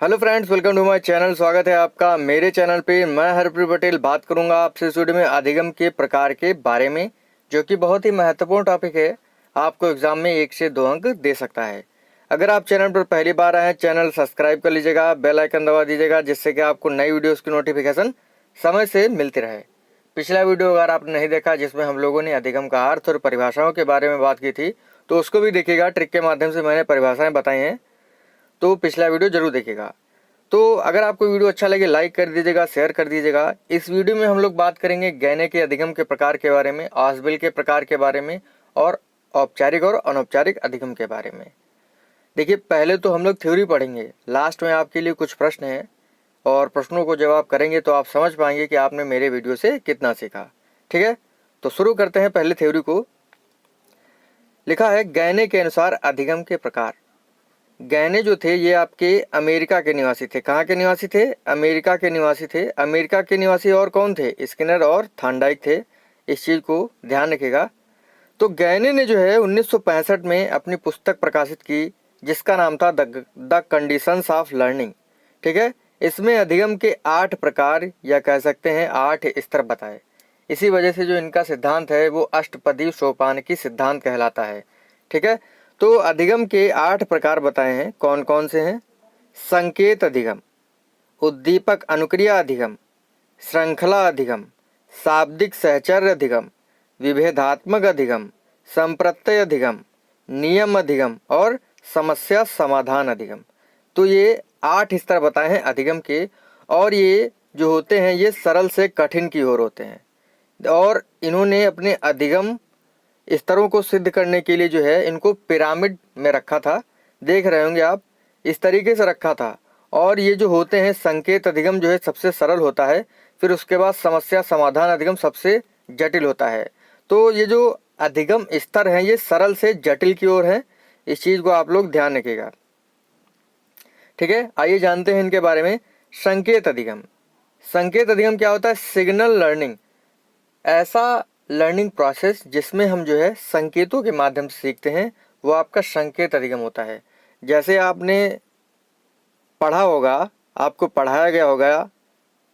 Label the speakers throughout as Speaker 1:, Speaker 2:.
Speaker 1: Hello friends, welcome to my channel. स्वागत है आपका मेरे चैनल पे। मैं हरप्रीत पटेल बात करूंगा आपसे इस वीडियो में अधिगम के प्रकार के बारे में, जो कि बहुत ही महत्वपूर्ण टॉपिक है। आपको एग्जाम में 1 से 2 अंक दे सकता है। अगर आप चैनल पर पहली बार आए हैं, चैनल सब्सक्राइब कर लीजिएगा, बेल आइकन दबा दीजिएगा, जिससे कि आपको नई वीडियोस की नोटिफिकेशन समय से मिलती रहे। पिछला वीडियो अगर आपने नहीं देखा, जिसमें हम लोगों ने अधिगम का अर्थ और परिभाषाओं के बारे में बात की थी, तो उसको भी देखिएगा। ट्रिक के माध्यम से मैंने परिभाषाएं बताई हैं, तो पिछला वीडियो जरूर देखिएगा। तो अगर आपको वीडियो अच्छा लगे, लाइक कर दीजिएगा, शेयर कर दीजिएगा। इस वीडियो में हम लोग बात करेंगे गहने के अधिगम के प्रकार के बारे में, आसबिल के प्रकार के बारे में, और औपचारिक और अनौपचारिक अधिगम के बारे में। देखिए, पहले तो हम लोग थ्योरी पढ़ेंगे, लास्ट में आपके लिए कुछ प्रश्न हैं, और प्रश्नों को जब आप करेंगे तो आप समझ पाएंगे कि आपने मेरे वीडियो से कितना सीखा। ठीक है, तो शुरू करते हैं पहले थ्योरी को। लिखा है, गहने के अनुसार अधिगम के प्रकार। गहने जो थे ये आपके अमेरिका के निवासी थे। कहाँ के निवासी थे? अमेरिका के निवासी थे। अमेरिका के निवासी और कौन थे? स्किनर और थॉर्नडाइक थे। इस चीज़ को ध्यान रखिएगा। तो गहने ने जो है 1965 में अपनी पुस्तक प्रकाशित की, जिसका नाम था द कंडीशंस ऑफ लर्निंग। ठीक है, इसमें अधिगम के 8 प्रकार, या कह सकते हैं 8 स्तर बताए। इसी वजह से जो इनका सिद्धांत है वो अष्टपदी सोपान की सिद्धांत कहलाता है। ठीक है, तो अधिगम के 8 प्रकार बताए हैं। कौन कौन से हैं? संकेत अधिगम, उद्दीपक अनुक्रिया अधिगम, श्रृंखला अधिगम, शाब्दिक सहचर्य अधिगम, विभेदात्मक अधिगम, संप्रत्यय अधिगम, नियम अधिगम और समस्या समाधान अधिगम। तो ये 8 स्तर बताए हैं अधिगम के, और ये जो होते हैं ये सरल से कठिन की ओर होते हैं। और इन्होंने अपने अधिगम स्तरों को सिद्ध करने के लिए जो है इनको पिरामिड में रखा था। देख रहे होंगे आप, इस तरीके से रखा था। और ये जो होते हैं, संकेत अधिगम जो है सबसे सरल होता है, फिर उसके बाद समस्या समाधान अधिगम सबसे जटिल होता है। तो ये जो अधिगम स्तर हैं ये सरल से जटिल की ओर है। इस चीज़ को आप लोग ध्यान रखिएगा। ठीक है, आइए जानते हैं इनके बारे में। संकेत अधिगम। संकेत अधिगम क्या होता है? सिग्नल लर्निंग, ऐसा लर्निंग प्रोसेस जिसमें हम जो है संकेतों के माध्यम से सीखते हैं, वो आपका संकेत अधिगम होता है। जैसे आपने पढ़ा होगा, आपको पढ़ाया गया होगा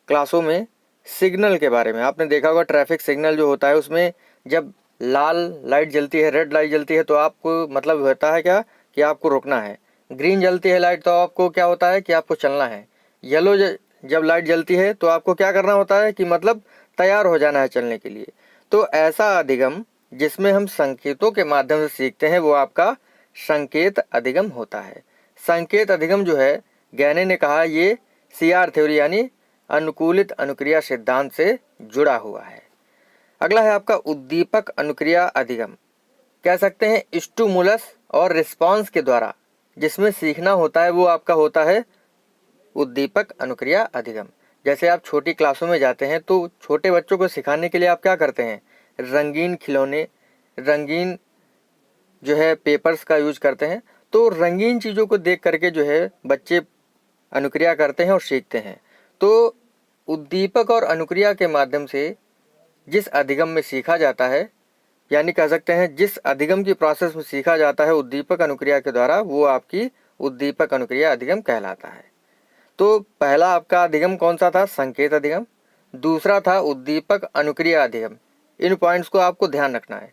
Speaker 1: क्लासों में सिग्नल के बारे में। आपने देखा होगा ट्रैफिक सिग्नल जो होता है, उसमें जब लाल लाइट जलती है, रेड लाइट जलती है, तो आपको मतलब होता है क्या कि आपको रुकना है। ग्रीन जलती है लाइट तो आपको क्या होता है कि आपको चलना है। येलो जब लाइट जलती है तो आपको क्या करना होता है कि मतलब तैयार हो जाना है चलने के लिए। तो ऐसा अधिगम जिसमें हम संकेतों के माध्यम से सीखते हैं वो आपका संकेत अधिगम होता है। संकेत अधिगम जो है, गहने ने कहा, ये CR थ्योरी यानी अनुकूलित अनुक्रिया सिद्धांत से जुड़ा हुआ है। अगला है आपका उद्दीपक अनुक्रिया अधिगम। कह सकते हैं स्टिमुलस और रिस्पांस के द्वारा जिसमें सीखना होता है वो आपका होता है उद्दीपक अनुक्रिया अधिगम। जैसे आप छोटी क्लासों में जाते हैं तो छोटे बच्चों को सिखाने के लिए आप क्या करते हैं? रंगीन खिलौने, रंगीन जो है पेपर्स का यूज करते हैं। तो रंगीन चीज़ों को देख करके जो है बच्चे अनुक्रिया करते हैं और सीखते हैं। तो उद्दीपक और अनुक्रिया के माध्यम से जिस अधिगम में सीखा जाता है, यानी कह सकते हैं जिस अधिगम की प्रोसेस में सीखा जाता है उद्दीपक अनुक्रिया के द्वारा, वो आपकी उद्दीपक अनुक्रिया अधिगम कहलाता है। तो पहला आपका अधिगम कौन सा था? संकेत अधिगम। दूसरा था उद्दीपक अनुक्रिया अधिगम। इन पॉइंट्स को आपको ध्यान रखना है।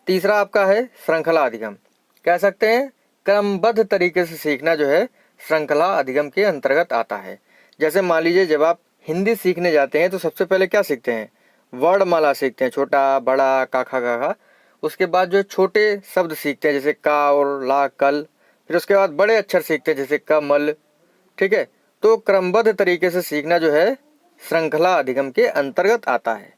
Speaker 1: तीसरा आपका है श्रृंखला अधिगम। कह सकते हैं क्रमबद्ध तरीके से सीखना जो है श्रृंखला अधिगम के अंतर्गत आता है। जैसे मान लीजिए जब आप हिंदी सीखने जाते हैं तो सबसे पहले क्या सीखते हैं? वर्णमाला सीखते हैं, छोटा बड़ा काखा काखा। उसके बाद जो छोटे शब्द सीखते हैं जैसे का और ला कल। फिर उसके बाद बड़े अक्षर सीखते हैं जैसे कमल। ठीक है, तो क्रमबद्ध तरीके से सीखना जो है श्रृंखला अधिगम के अंतर्गत आता है।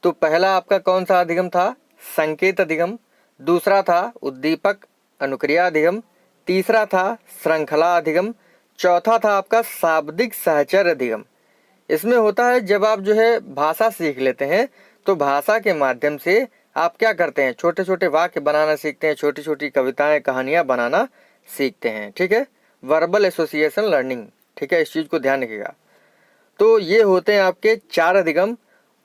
Speaker 1: तो पहला आपका कौन सा अधिगम था? संकेत अधिगम। दूसरा था उद्दीपक अनुक्रिया अधिगम। तीसरा था श्रृंखला अधिगम। चौथा था आपका शाब्दिक सहचर्य अधिगम। इसमें होता है जब आप जो है भाषा सीख लेते हैं तो भाषा के माध्यम से आप क्या करते हैं? छोटे छोटे वाक्य बनाना सीखते हैं, छोटी छोटी कविताएं कहानियां बनाना सीखते हैं। ठीक है, वर्बल एसोसिएशन लर्निंग। ठीक है, इस चीज को ध्यान रखिएगा। तो ये होते हैं आपके 4 अधिगम,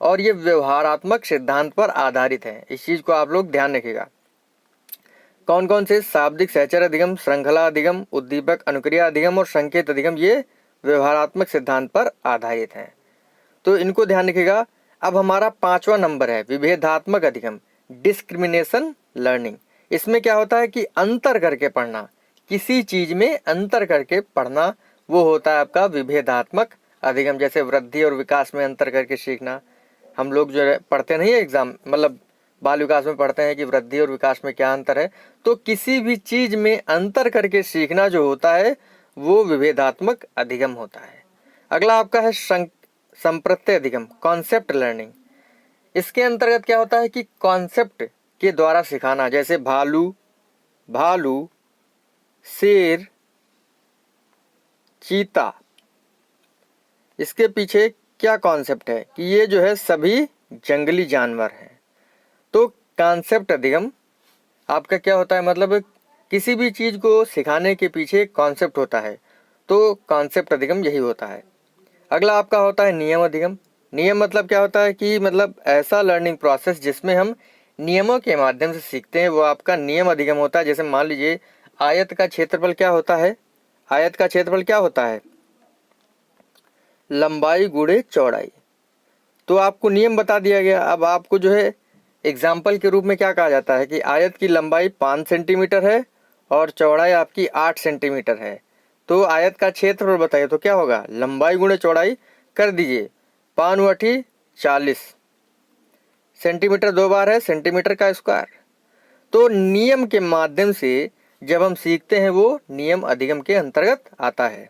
Speaker 1: और ये व्यवहारात्मक सिद्धांत पर आधारित है। इस चीज को आप लोग ध्यान रखिएगा। कौन कौन से? शाब्दिक सहचर्य अधिगम, श्रृंखला अधिगम, उद्दीपक अनुक्रिया अधिगम और संकेत अधिगम। ये व्यवहारात्मक सिद्धांत पर आधारित हैं। तो इनको ध्यान रखिएगा। अब हमारा 5वां नंबर है विभेदात्मक अधिगम, डिस्क्रिमिनेशन लर्निंग। इसमें क्या होता है कि अंतर करके पढ़ना, किसी चीज में अंतर करके पढ़ना, वो होता है आपका विभेदात्मक अधिगम। जैसे वृद्धि और विकास में अंतर करके सीखना। हम लोग जो है पढ़ते नहीं है एग्जाम, मतलब बाल विकास में पढ़ते हैं कि वृद्धि और विकास में क्या अंतर है। तो किसी भी चीज में अंतर करके सीखना जो होता है वो विभेदात्मक अधिगम होता है। अगला आपका है संप्रत्यय अधिगम, कॉन्सेप्ट लर्निंग। इसके अंतर्गत क्या होता है कि कॉन्सेप्ट के द्वारा सिखाना। जैसे भालू, भालू, शेर, चीता, इसके पीछे क्या कॉन्सेप्ट है कि ये जो है सभी जंगली जानवर हैं। तो कॉन्सेप्ट अधिगम आपका क्या होता है, मतलब किसी भी चीज को सिखाने के पीछे कॉन्सेप्ट होता है। तो कॉन्सेप्ट अधिगम यही होता है। अगला आपका होता है नियम अधिगम। नियम मतलब क्या होता है कि मतलब ऐसा लर्निंग प्रोसेस जिसमें हम नियमों के माध्यम से सीखते हैं, वो आपका नियम अधिगम होता है। जैसे मान लीजिए आयत का क्षेत्रफल क्या होता है, आयत का क्षेत्रफल क्या होता है, लंबाई गुणे चौड़ाई। तो आपको नियम बता दिया गया। अब आपको जो है एग्जाम्पल के रूप में क्या कहा जाता है कि आयत की लंबाई 5 सेंटीमीटर है और चौड़ाई आपकी 8 सेंटीमीटर है। तो आयत का क्षेत्रफल बताइए, तो क्या होगा, लंबाई गुणे चौड़ाई कर दीजिए, 5 × 40 सेंटीमीटर 2 बार है, सेंटीमीटर का स्क्वायर। तो नियम के माध्यम से जब हम सीखते हैं वो नियम अधिगम के अंतर्गत आता है।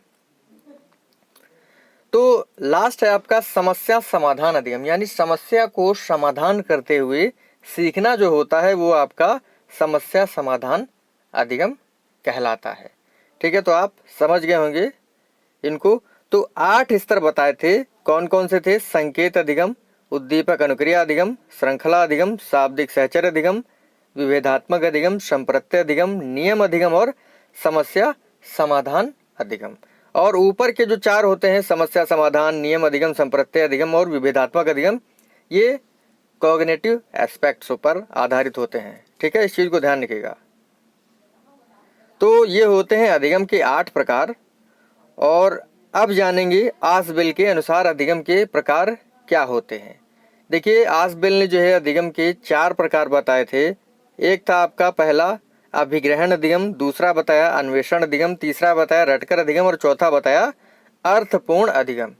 Speaker 1: तो लास्ट है आपका समस्या समाधान अधिगम, यानी समस्या को समाधान करते हुए सीखना जो होता है वो आपका समस्या समाधान अधिगम कहलाता है। ठीक है, तो आप समझ गए होंगे इनको। तो 8 स्तर बताए थे, कौन कौन से थे, संकेत अधिगम, उद्दीपक अनुक्रिया अधिगम, श्रृंखला अधिगम, शाब्दिक सहचर्य अधिगम, विभेदात्मक अधिगम, संप्रत्यय अधिगम, नियम अधिगम और समस्या समाधान अधिगम। और ऊपर के जो 4 होते हैं, समस्या समाधान, नियम अधिगम, संप्रत्यय अधिगम और विभेदात्मक अधिगम, ये कॉग्निटिव एस्पेक्ट्स पर आधारित होते हैं। ठीक है, इस चीज को ध्यान रखिएगा। तो ये होते हैं अधिगम के 8 प्रकार। और अब जानेंगे आसबेल के अनुसार अधिगम के प्रकार क्या होते हैं। देखिए, आसबेल ने जो है अधिगम के 4 प्रकार बताए थे। एक था आपका पहला अभिग्रहण अधिगम, दूसरा बताया अन्वेषण अधिगम, तीसरा बताया रटकर अधिगम और चौथा बताया अर्थपूर्ण अधिगम।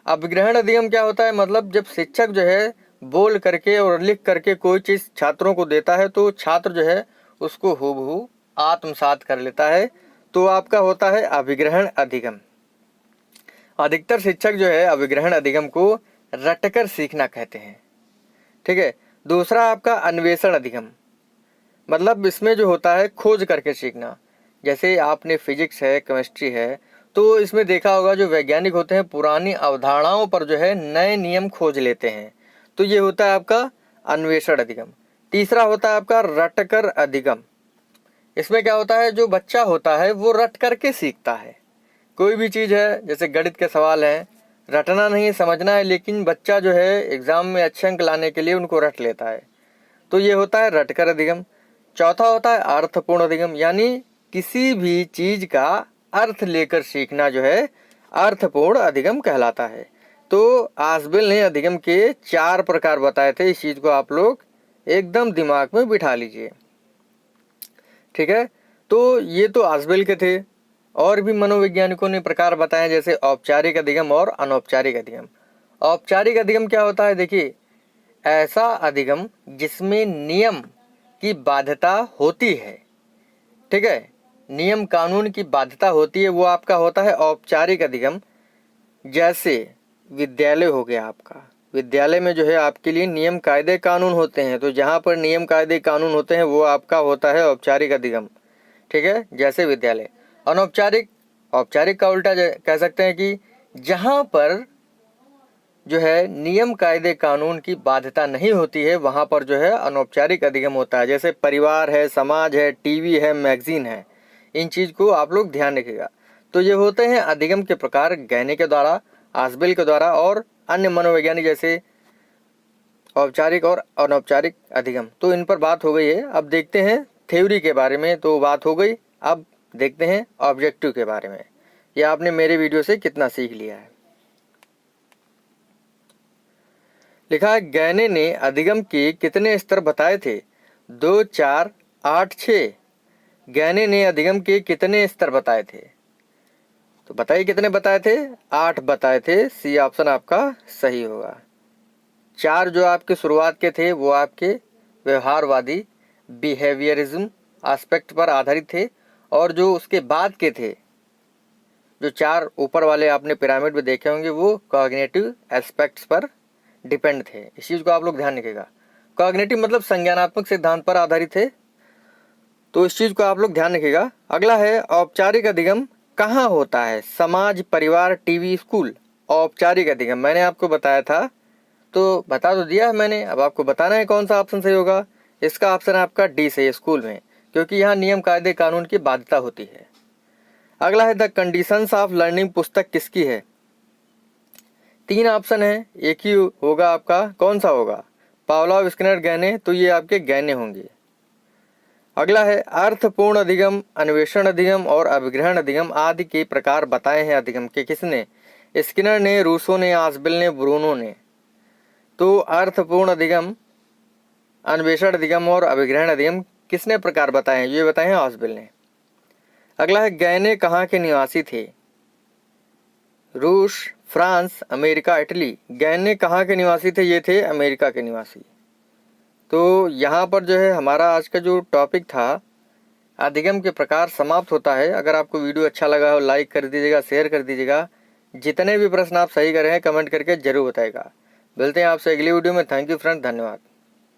Speaker 1: अभिग्रहण अधिगम क्या होता है, मतलब जब शिक्षक जो है बोल करके और लिख करके कोई चीज छात्रों को देता है तो छात्र जो है उसको हूबहू आत्मसात कर लेता है। तो आपका होता है अभिग्रहण अधिगम। अधिकतर शिक्षक जो है अभिग्रहण अधिगम को रटकर सीखना कहते हैं। ठीक है, दूसरा आपका अन्वेषण अधिगम, मतलब इसमें जो होता है खोज करके सीखना। जैसे आपने फिजिक्स है, केमिस्ट्री है, तो इसमें देखा होगा जो वैज्ञानिक होते हैं पुरानी अवधारणाओं पर जो है नए नियम खोज लेते हैं। तो ये होता है आपका अन्वेषण अधिगम। तीसरा होता है आपका रटकर अधिगम। इसमें क्या होता है, जो बच्चा होता है वो रट करके सीखता है। कोई भी चीज़ है, जैसे गणित के सवाल हैं, रटना नहीं समझना है, लेकिन बच्चा जो है एग्जाम में अच्छे अंक लाने के लिए उनको रट लेता है। तो ये होता है रटकर अधिगम। चौथा होता है अर्थपूर्ण अधिगम, यानी किसी भी चीज का अर्थ लेकर सीखना जो है अर्थपूर्ण अधिगम कहलाता है। तो आसबेल ने अधिगम के 4 प्रकार बताए थे। इस चीज को आप लोग एकदम दिमाग में बिठा लीजिए। ठीक है, तो ये तो आसबेल के थे। और भी मनोवैज्ञानिकों ने प्रकार बताए, जैसे औपचारिक अधिगम और अनौपचारिक अधिगम। औपचारिक अधिगम क्या होता है, देखिए ऐसा अधिगम जिसमें नियम की बाध्यता होती है। ठीक है, नियम कानून की बाध्यता होती है, वो आपका होता है औपचारिक अधिगम। जैसे विद्यालय हो गया आपका, विद्यालय में जो है आपके लिए नियम कायदे कानून होते हैं। तो जहाँ पर नियम कायदे कानून होते हैं वो आपका होता है औपचारिक अधिगम। ठीक है, जैसे विद्यालय। अनौपचारिक, औपचारिक का उल्टा कह सकते हैं कि जहाँ पर जो है नियम कायदे कानून की बाध्यता नहीं होती है वहाँ पर जो है अनौपचारिक अधिगम होता है। जैसे परिवार है, समाज है, टीवी है, मैगजीन है, इन चीज को आप लोग ध्यान रखिएगा। तो ये होते हैं अधिगम के प्रकार गैनी के द्वारा, आसबेल के द्वारा और अन्य मनोवैज्ञानिक, जैसे औपचारिक और अनौपचारिक अधिगम। तो इन पर बात हो गई है। अब देखते हैं थ्योरी के बारे में, तो बात हो गई। अब देखते हैं ऑब्जेक्टिव के बारे में। या आपने मेरे वीडियो से कितना सीख लिया है। लिखा है गैने ने अधिगम के कितने स्तर बताए थे? 2, 4, 8, 6। गैने ने अधिगम के कितने स्तर बताए थे? तो बताइए कितने बताए थे? 8 बताए थे। सी ऑप्शन आपका सही होगा। 4 जो आपके शुरुआत के थे वो आपके व्यवहारवादी बिहेवियरिज्म एस्पेक्ट पर आधारित थे, और जो उसके बाद के थे, जो 4 ऊपर वाले आपने पिरामिड में देखे होंगे, वो कॉग्निटिव एस्पेक्ट्स पर डिपेंड थे। इस चीज़ को आप लोग ध्यान रखिएगा। कॉग्निटिव मतलब संज्ञानात्मक सिद्धांत पर आधारित थे, तो इस चीज़ को आप लोग ध्यान रखिएगा। अगला है औपचारिक अधिगम कहाँ होता है? समाज, परिवार, टीवी, स्कूल। औपचारिक अधिगम मैंने आपको बताया था, तो बता तो दिया है मैंने, अब आपको बताना है कौन सा ऑप्शन सही होगा। इसका ऑप्शन आपका डी सही है, स्कूल में, क्योंकि यहाँ नियम, कायदे, कानून की बाध्यता होती है। अगला है द कंडीशंस ऑफ लर्निंग पुस्तक किसकी है? 3 ऑप्शन है, एक ही होगा आपका, कौन सा होगा? पावलोव, स्किनर, गैने, तो ये आपके गैने होंगे। अगला है अर्थपूर्ण अधिगम, अन्वेषण अधिगम और अभिग्रहण अधिगम आदि के प्रकार बताए हैं अधिगम के किसने? स्किनर ने, रूसो ने, आसबेल ने, ब्रूनो ने। तो अर्थपूर्ण अधिगम, अन्वेषण अधिगम और अभिग्रहण अधिगम किसने प्रकार बताए हैं? ये बताए हैं आसबेल ने। अगला है गैने कहाँ के निवासी थे? रूस, फ्रांस, अमेरिका, इटली। गैने कहाँ के निवासी थे? ये थे अमेरिका के निवासी। तो यहाँ पर जो है हमारा आज का जो टॉपिक था अधिगम के प्रकार समाप्त होता है। अगर आपको वीडियो अच्छा लगा हो लाइक कर दीजिएगा, शेयर कर दीजिएगा। जितने भी प्रश्न आप सही कर रहे हैं कमेंट करके जरूर बताइएगा। मिलते हैं आपसे अगली वीडियो में। थैंक यू फ्रेंड, धन्यवाद।